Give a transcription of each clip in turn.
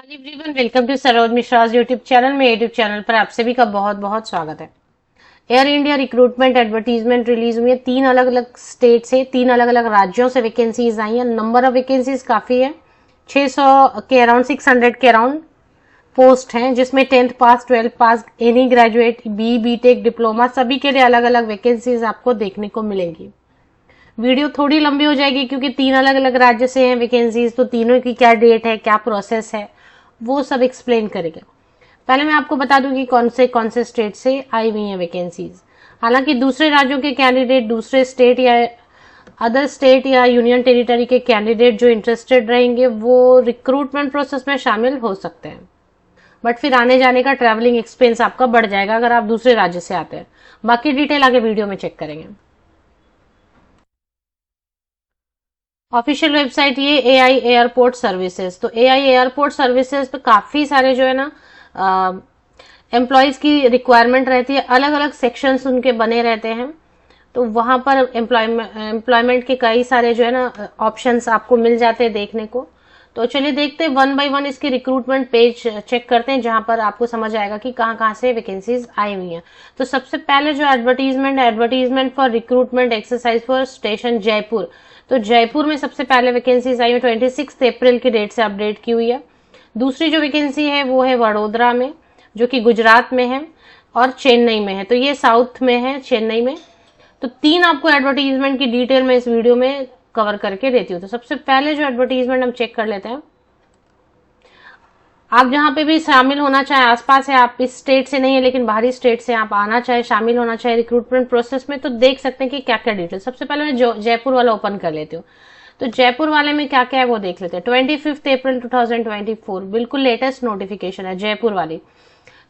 Hello everyone, welcome to Saroj Mishra's YouTube channel में। YouTube channel पर आप सभी का बहुत बहुत स्वागत है। Air India recruitment advertisement release हुई है। 3 अलग अलग स्टेट से, 3 अलग अलग राज्यों से वैकेंसीज आई हैं। नंबर ऑफ वैकेंसीज काफी है, 600 के अराउंड, 600 के अराउंड पोस्ट हैं, जिसमें 10th पास, 12th पास, any graduate, B tech, diploma, सभी के लिए अलग अलग वैकेंसीज आपको देखने को मिलेंगी। वीडियो थोड़ी लंबी हो जाएगी क्योंकि 3 अलग अलग राज्य से हैं वैकेंसीज, तो तीनों की क्या डेट है, क्या प्रोसेस है, वो सब एक्सप्लेन करेंगे। पहले मैं आपको बता दूं कि कौन से स्टेट से आई हुई हैं वैकेंसीज। हालांकि दूसरे राज्यों के कैंडिडेट, दूसरे स्टेट या अदर स्टेट या यूनियन टेरिटरी के कैंडिडेट जो इंटरेस्टेड रहेंगे वो रिक्रूटमेंट प्रोसेस में शामिल हो सकते हैं, बट फिर आने जाने का ट्रैवलिंग एक्सपेंस आपका बढ़ जाएगा अगर आप दूसरे राज्य से आते हैं। बाकी डिटेल आगे वीडियो में चेक करेंगे। ऑफिशियल वेबसाइट ये एआई एयरपोर्ट सर्विसेज। तो एआई एयरपोर्ट सर्विसेज पे काफी सारे जो है ना एम्प्लॉयज की रिक्वायरमेंट रहती है। अलग अलग सेक्शंस उनके बने रहते हैं, तो वहां पर एम्प्लॉयमेंट के कई सारे जो है ना ऑप्शंस आपको मिल जाते हैं देखने को। तो चलिए देखते हैं 1 बाय 1 इसके रिक्रूटमेंट पेज चेक करते हैं, जहां पर आपको समझ आएगा कि कहां कहां से वैकेंसीज आई हुई हैं। तो सबसे पहले जो advertisement for recruitment exercise for station Jaipur. तो जयपुर में सबसे पहले वैकेंसीज आई है, 26 अप्रैल की डेट से अपडेट की हुई है। दूसरी जो वैकेंसी है वो है वडोदरा में, जो कि गुजरात में है, और चेन्नई में है। तो ये साउथ में है, चेन्नई में। तो 3 आपको एडवर्टीजमेंट की डिटेल में इस वीडियो में कवर करके देती हूँ। तो सबसे पहले जो एडवर्टीजमेंट हम चेक कर लेते हैं। आप जहां पे भी शामिल होना चाहे, आसपास है, आप इस स्टेट से नहीं है लेकिन बाहरी स्टेट से आप आना चाहे, शामिल होना चाहे रिक्रूटमेंट प्रोसेस में, तो देख सकते हैं कि क्या क्या डिटेल। सबसे पहले मैं जयपुर वाला ओपन कर लेती हूँ। तो जयपुर वाले में क्या क्या है वो देख लेते हैं। 25 अप्रैल 2024 बिल्कुल लेटेस्ट नोटिफिकेशन है जयपुर वाली।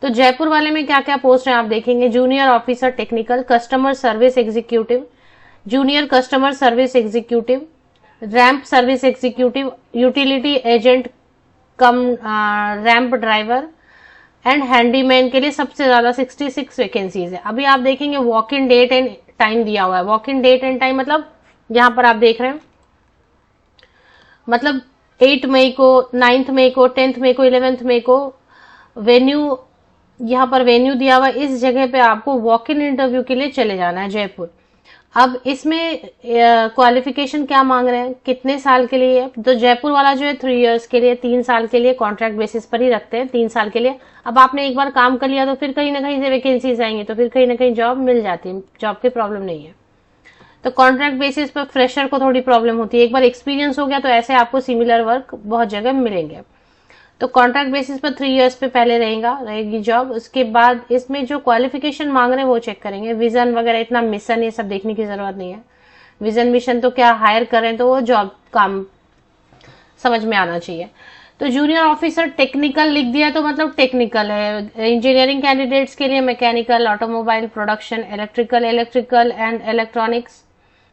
तो जयपुर वाले में क्या क्या पोस्ट है आप देखेंगे। Junior officer technical, customer service executive, junior customer service executive, ramp service executive, utility agent cum ramp driver and handyman के लिए सबसे ज्यादा 66 वैकेंसीज है। अभी आप देखेंगे walk in date and time दिया हुआ है। Walk in date and time मतलब यहां पर आप देख रहे हैं, मतलब 8 मई को, 9 मई को, 10 मई को, 11 मई को वेन्यू, यहाँ पर वेन्यू दिया हुआ है। इस जगह पे आपको वॉक इन इंटरव्यू के लिए चले जाना है जयपुर। अब इसमें क्वालिफिकेशन क्या मांग रहे हैं, कितने साल के लिए है। तो जयपुर वाला जो है 3 इयर्स के लिए, 3 साल के लिए कॉन्ट्रैक्ट बेसिस पर ही रखते हैं, 3 साल के लिए। अब आपने एक बार काम कर लिया तो फिर कहीं ना कहीं से वैकेंसीज आएंगी, तो फिर कहीं ना कहीं जॉब मिल जाती है, जॉब की प्रॉब्लम नहीं है। तो कॉन्ट्रैक्ट बेसिस पर फ्रेशर को थोड़ी प्रॉब्लम होती है, एक बार एक्सपीरियंस हो गया तो ऐसे आपको सिमिलर वर्क बहुत जगह मिलेंगे। तो कॉन्ट्रैक्ट बेसिस पर 3 इयर्स पे पहले रहेगी जॉब। उसके बाद इसमें जो क्वालिफिकेशन मांग रहे हैं वो चेक करेंगे। विजन वगैरह, इतना मिशन ये सब देखने की जरूरत नहीं है। विजन मिशन तो क्या हायर करें तो वो जॉब काम समझ में आना चाहिए। तो जूनियर ऑफिसर टेक्निकल लिख दिया तो मतलब टेक्निकल है। इंजीनियरिंग कैंडिडेट्स के लिए mechanical, automobile, production, electrical and electronics,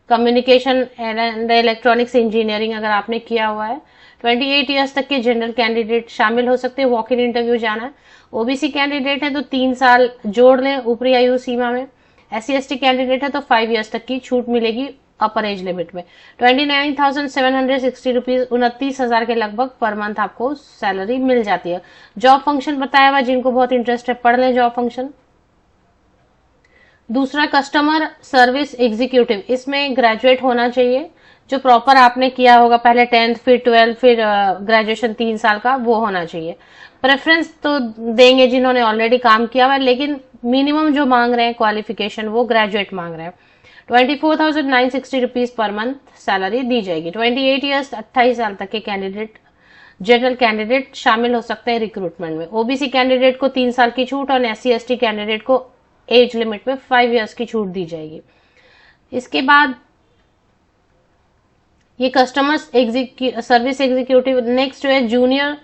communication and electronics engineering अगर आपने किया हुआ है। 28 ईयर्स तक के जनरल कैंडिडेट शामिल हो सकते हैं। वॉक इन इंटरव्यू जाना है। ओबीसी कैंडिडेट है तो 3 साल जोड़ लें ऊपरी आयु सीमा में। SC/ST कैंडिडेट है तो 5 ईयर्स तक की छूट मिलेगी अपर एज लिमिट में। 29,760 रुपीज, 29,000 के लगभग पर मंथ आपको सैलरी मिल जाती है। जॉब फंक्शन बताया हुआ, जिनको बहुत इंटरेस्ट है पढ़ लें जॉब फंक्शन। दूसरा कस्टमर सर्विस एग्जीक्यूटिव, इसमें ग्रेजुएट होना चाहिए, जो प्रॉपर आपने किया होगा, पहले 10th फिर 12th फिर ग्रेजुएशन 3 साल का, वो होना चाहिए। प्रेफरेंस तो देंगे जिन्होंने ऑलरेडी काम किया हुआ है, लेकिन मिनिमम जो मांग रहे हैं क्वालिफिकेशन वो ग्रेजुएट मांग रहे हैं। 24,960 रुपीज पर मंथ सैलरी दी जाएगी। 28 ईयर्स 28 साल तक के कैंडिडेट, जनरल कैंडिडेट शामिल हो सकते हैं रिक्रूटमेंट में। ओबीसी कैंडिडेट को 3 साल की छूट और SC/ST कैंडिडेट को एज लिमिट में 5 इयर्स की छूट दी जाएगी। इसके बाद ये कस्टमर सर्विस एग्जीक्यूटिव। नेक्स्ट जो है जूनियर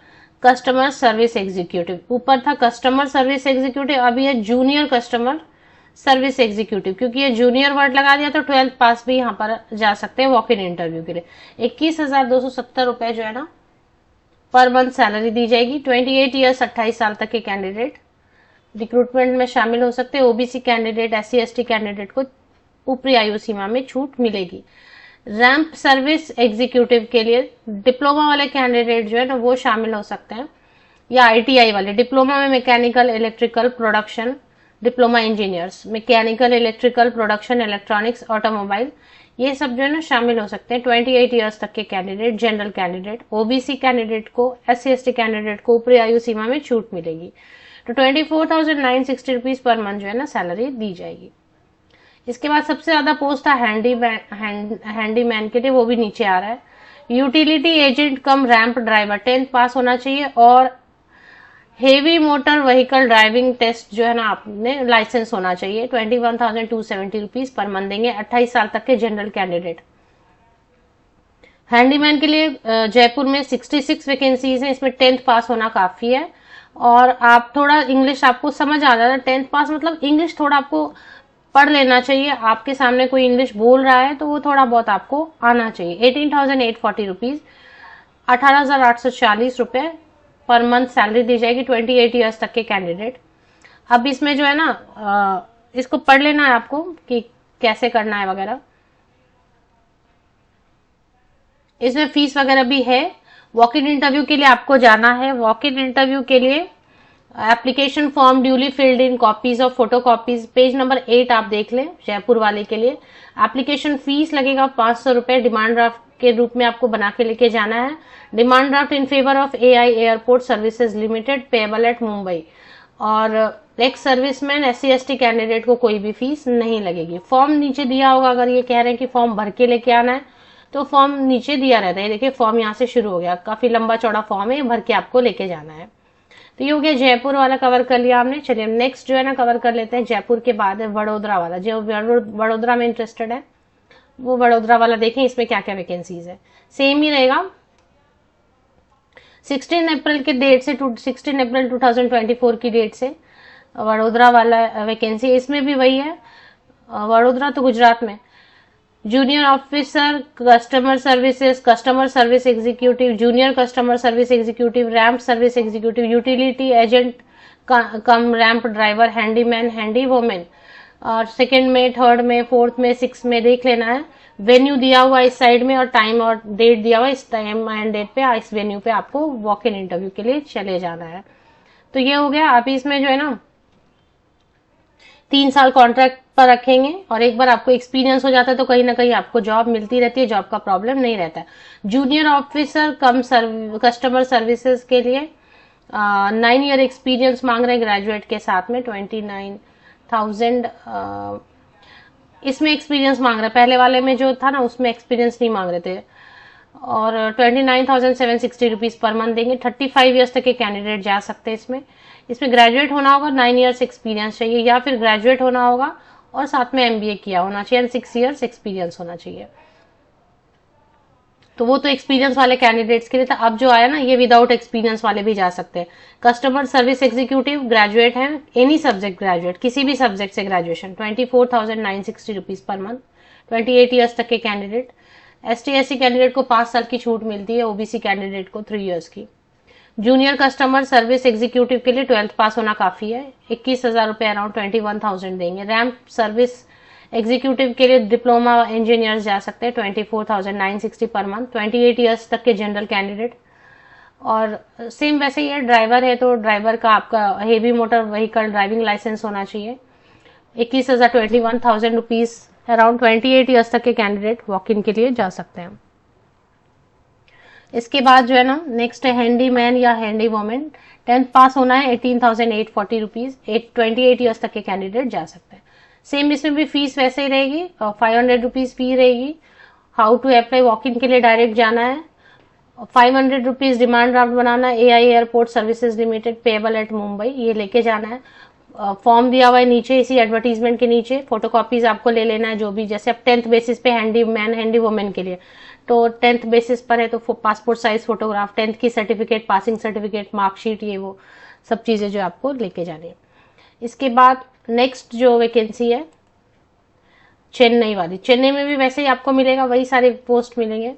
कस्टमर सर्विस एग्जीक्यूटिव। ऊपर था कस्टमर सर्विस एग्जीक्यूटिव, अभी है जूनियर कस्टमर सर्विस एग्जीक्यूटिव। क्योंकि ये जूनियर वर्ड लगा दिया तो 12th पास भी यहाँ पर जा सकते हैं वॉक इन इंटरव्यू के लिए। 21,270 रुपए जो है ना पर मंथ सैलरी दी जाएगी। 28 ईयर्स 28 साल तक के कैंडिडेट रिक्रूटमेंट में शामिल हो सकते हैं। ओबीसी कैंडिडेट, SC/ST कैंडिडेट को ऊपरी आयु सीमा में छूट मिलेगी। रैंप सर्विस एग्जीक्यूटिव के लिए डिप्लोमा वाले कैंडिडेट जो है ना वो शामिल हो सकते हैं। या ITI वाले, डिप्लोमा में mechanical electrical production, diploma engineers, mechanical electrical production, electronics, automobile, ये सब जो है ना शामिल हो सकते हैं। 28 ईयर्स तक के candidate, general candidate, OBC candidate को, SC ST कैंडिडेट को ऊपरी आयु सीमा में छूट मिलेगी। तो 24,960 रुपीज पर मंथ जो है ना सैलरी दी जाएगी। इसके बाद सबसे ज्यादा पोस्ट था हैंडीमैन के लिए, वो भी नीचे आ रहा है। Utility agent cum ramp driver, 10th pass होना चाहिए और heavy motor vehicle driving test जो है ना आपने लाइसेंस होना चाहिए। 21,270 रुपीज पर मंथ देंगे 28 साल तक के जनरल कैंडिडेट। हैंडीमैन के लिए जयपुर में 66 वैकेंसीज हैं, इसमें 10th पास होना काफी है और आप थोड़ा इंग्लिश आपको समझ आ जाता है। 10th पास मतलब इंग्लिश थोड़ा आपको पढ़ लेना चाहिए, आपके सामने कोई इंग्लिश बोल रहा है तो वो थोड़ा बहुत आपको आना चाहिए। 18,840 रुपीज, 18,840 रुपए पर मंथ सैलरी दी जाएगी 28 ईयर्स तक के कैंडिडेट। अब इसमें जो है ना इसको पढ़ लेना है आपको कि कैसे करना है वगैरह। इसमें फीस वगैरह भी है। वॉक इन इंटरव्यू के लिए आपको जाना है। वॉक इन इंटरव्यू के लिए application form duly filled in, copies और फोटो कॉपीज, पेज नंबर 8 आप देख लें जयपुर वाले के लिए। एप्लीकेशन फीस लगेगा 500 रुपए, डिमांड ड्राफ्ट के रूप में आपको बना के लेके जाना है। Demand draft in favour of AI airport services limited, payable at Mumbai. और ex serviceman, SC ST candidate को कोई भी फीस नहीं लगेगी। फॉर्म नीचे दिया होगा, अगर ये कह रहे हैं कि फॉर्म भर के लेके आना है तो फॉर्म नीचे दिया रहता है। देखिए फॉर्म यहाँ से शुरू हो गया, काफी लंबा चौड़ा फॉर्म है, भर के आपको लेके जाना है। तो ये हो गया जयपुर वाला कवर कर लिया हमने। चलिए नेक्स्ट जो है ना कवर कर लेते हैं जयपुर के बाद है वडोदरा वाला। जो वडोदरा में इंटरेस्टेड है वो वडोदरा वाला देखें, इसमें क्या क्या वैकेंसीज है। सेम ही रहेगा। 16 अप्रैल के डेट से 16 अप्रैल 2024 की डेट से वडोदरा वाला वैकेंसी, इसमें भी वही है। वडोदरा तो गुजरात में। Junior officer customer services, customer service executive, junior customer service executive, ramp service executive, utility agent cum ramp driver, handyman, handy women. और सेकंड में, थर्ड में, फोर्थ में, 6th में देख लेना है। वेन्यू दिया हुआ इस साइड में और टाइम और डेट दिया हुआ, इस टाइम एंड डेट पे इस वेन्यू पे आपको वॉक इन इंटरव्यू के लिए चले जाना है। तो ये हो गया। आप इसमें जो है ना 3 साल कॉन्ट्रैक्ट पर रखेंगे और एक बार आपको एक्सपीरियंस हो जाता है तो कहीं ना कहीं आपको जॉब मिलती रहती है, जॉब का प्रॉब्लम नहीं रहता है। जूनियर ऑफिसर कम कस्टमर सर्विसेज के लिए 9 ईयर एक्सपीरियंस मांग रहे हैं ग्रेजुएट के साथ में। 29,000 इसमें एक्सपीरियंस मांग रहे हैं। पहले वाले में जो था ना उसमें एक्सपीरियंस नहीं मांग रहे थे। और 29,760 रुपीज पर मंथ देंगे। 35 ईयर्स तक के कैंडिडेट जा सकते हैं इसमें ग्रेजुएट होना होगा, 9 ईयर्स एक्सपीरियंस चाहिए, या फिर ग्रेजुएट होना होगा और साथ में MBA किया होना चाहिए, 6 ईयर्स एक्सपीरियंस होना चाहिए। तो वो तो एक्सपीरियंस वाले कैंडिडेट्स के लिए था। अब जो आया ना ये विदाउट एक्सपीरियंस वाले भी जा सकते हैं। कस्टमर सर्विस एग्जीक्यूटिव ग्रेजुएट हैं, एनी सब्जेक्ट ग्रेजुएट, किसी भी सब्जेक्ट से graduation, 24,960 rupees per month, 28 years तक के कैंडिडेट। ST SC कैंडिडेट को 5 साल की छूट मिलती है, OBC कैंडिडेट को 3 ईयर्स की। जूनियर कस्टमर सर्विस एग्जीक्यूटिव के लिए 12th पास होना काफी है। 21,000 रुपए, अराउंड 21,000 देंगे। रैंप सर्विस एग्जीक्यूटिव के लिए डिप्लोमा इंजीनियर्स जा सकते हैं, 24,960 पर मंथ, 28 ईयर्स तक के जनरल कैंडिडेट। और सेम वैसे ही है, ड्राइवर है तो ड्राइवर का आपका heavy motor vehicle driving licence होना चाहिए। 21,000 21,000 रुपीज, अराउंड 28 ईयर्स तक के कैंडिडेट वॉक इन के लिए जा सकते हैं। इसके बाद जो है ना नेक्स्ट है हैंडीमैन या हैंडी वोमेन। 10th पास होना है, 18,840 रुपीज, 28 ईयर्स तक के कैंडिडेट जा सकते हैं। सेम इसमें भी फीस वैसे ही रहेगी, 500 रुपीज फी रहेगी। How to apply, walk in के लिए डायरेक्ट जाना है। 500 रुपीज डिमांड ड्राफ्ट बनाना है, AI airport services limited, payable at Mumbai, ये लेके जाना है। फॉर्म दिया हुआ है नीचे, इसी एडवर्टीजमेंट के नीचे। फोटोकॉपीज आपको ले लेना है, जो भी, जैसे अब 10th बेसिस पे हैंडीमैन हैंडी वोमेन के लिए तो 10th बेसिस पर है तो पासपोर्ट साइज फोटोग्राफ, 10th की सर्टिफिकेट, पासिंग सर्टिफिकेट, मार्कशीट, ये वो सब चीजें जो आपको लेके जानी है। इसके बाद नेक्स्ट जो वैकेंसी है चेन्नई वाली। चेन्नई में भी वैसे ही आपको मिलेगा, वही सारे पोस्ट मिलेंगे।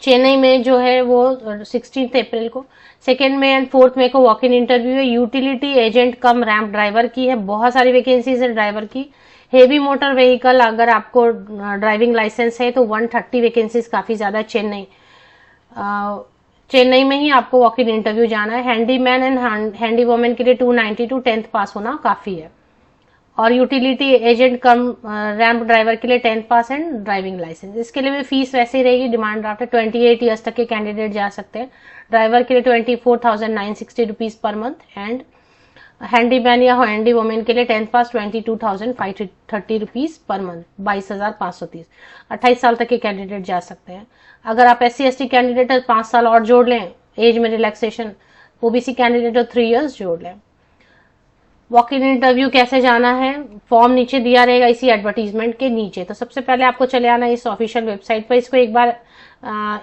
चेन्नई में जो है वो 16 अप्रैल को, 2 मई एंड 4 मई को वॉक इन इंटरव्यू है। Utility agent cum ramp driver की है, बहुत सारी वैकेंसीज है ड्राइवर की। हेवी मोटर व्हीकल अगर आपको ड्राइविंग लाइसेंस है तो 130 वैकेंसीज, काफी ज्यादा। चेन्नई चेन्नई में ही आपको वॉक इन इंटरव्यू जाना है। हैंडीमैन एंड हैंडी वोमेन के लिए 292 10th पास होना काफी है। और utility agent cum ramp driver के लिए 10th pass and driving licence. इसके लिए भी फीस वैसे ही रहेगी, डिमांड ड्राफ्ट है। 28 ईयर्स तक के कैंडिडेट जा सकते हैं। ड्राइवर के लिए 24,960 rupees per month and handyman या हैंडी वोमेन के लिए 10th पास 22,530 रुपीज पर मंथ, 22,530। 28 साल तक के कैंडिडेट जा सकते हैं। अगर आप SC/ST कैंडिडेट है 5 साल और जोड़ लें एज में रिलैक्सेशन, OBC कैंडिडेट हो 3 इयर्स जोड़ लें। वॉक इन इंटरव्यू कैसे जाना है, फॉर्म नीचे दिया रहेगा इसी एडवर्टीजमेंट के नीचे। तो सबसे पहले आपको चले आना इस ऑफिशियल वेबसाइट पर। इसको एक बार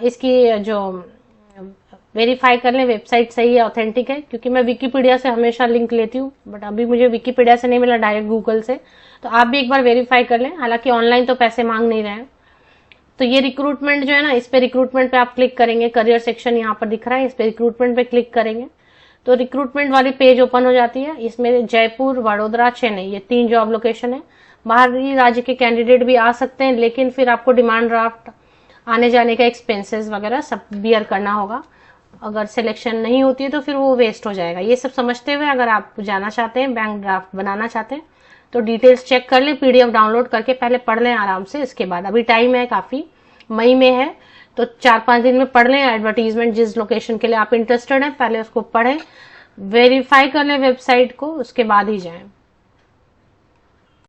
इसकी जो वेरीफाई कर लें वेबसाइट सही है, ऑथेंटिक है, क्योंकि मैं विकीपीडिया से हमेशा लिंक लेती हूँ, बट अभी मुझे विकीपीडिया से नहीं मिला, डायरेक्ट गूगल से। तो आप भी एक बार वेरीफाई कर लें, हालांकि ऑनलाइन तो पैसे मांग नहीं रहे हैं। तो ये रिक्रूटमेंट जो है ना, इस पे रिक्रूटमेंट पे आप क्लिक करेंगे, करियर सेक्शन यहाँ पर दिख रहा है, इस पे रिक्रूटमेंट पे क्लिक करेंगे तो रिक्रूटमेंट वाली पेज ओपन हो जाती है। इसमें जयपुर, वडोदरा, चेन्नई ये 3 जॉब लोकेशन है। बाहरी राज्य के कैंडिडेट भी आ सकते हैं, लेकिन फिर आपको डिमांड ड्राफ्ट, आने जाने का एक्सपेंसेस वगैरह सब बियर करना होगा। अगर सिलेक्शन नहीं होती है तो फिर वो वेस्ट हो जाएगा। ये सब समझते हुए अगर आप जाना चाहते हैं, बैंक ड्राफ्ट बनाना चाहते हैं, तो डिटेल्स चेक कर लें, PDF डाउनलोड करके पहले पढ़ लें आराम से। इसके बाद अभी टाइम है काफी, मई में है, तो 4-5 दिन में पढ़ लें एडवर्टीजमेंट। जिस लोकेशन के लिए आप इंटरेस्टेड हैं पहले उसको पढ़ें, वेरीफाई कर लें वेबसाइट को, उसके बाद ही जाएं।